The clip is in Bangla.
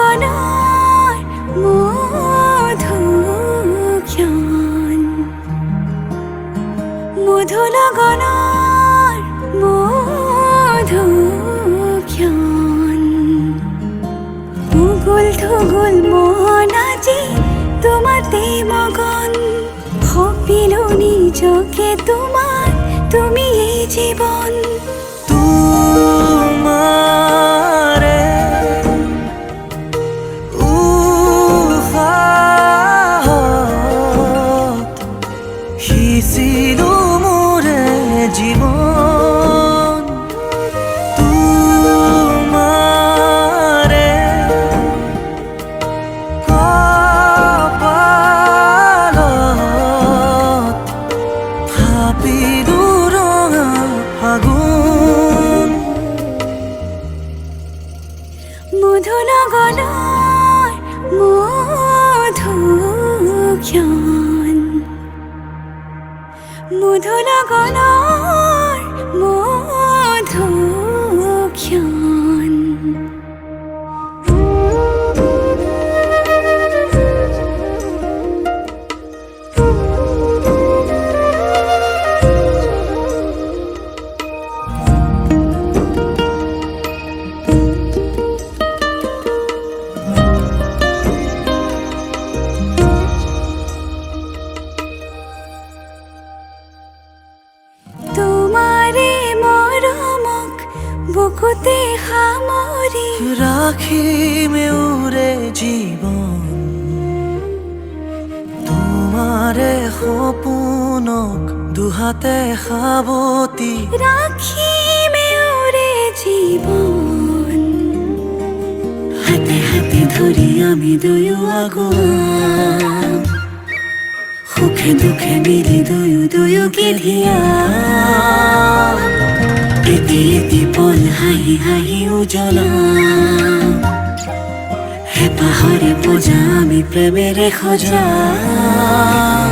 লগনৰ মধু ক্ষণ মধু লগনৰ মধু ক্ষণ উগুল থুগুল মন আজি তোমাতে মগন ভাবিলো নিজকে তোমার তুমি এই জীবন তোমারে উশাহত সিঁচিলো মোৰে জীৱন তোমাৰে কপালত ভাবিলো ৰঙা ফাগুন মধু লগনৰ মধু ক্ষণ মধু লগনৰ মধু ক্ষণ তোমাৰে মৰমক বুকুতে সামৰি ৰাখিমে ওৰে জীৱন তোমাৰে সপোনক দুহাতে সাৱটি ৰাখিমে ওৰে জীৱন হাতে হাতে ধৰি আমি দুয়ো আগুৱাম সুখে দুখে মিলি দুয়োকে ধিয়াম এটি এটি পল হাঁহি হাঁহি উজ্বলাম হেঁপাহৰে পূজা আমি প্ৰেমেৰে সজাম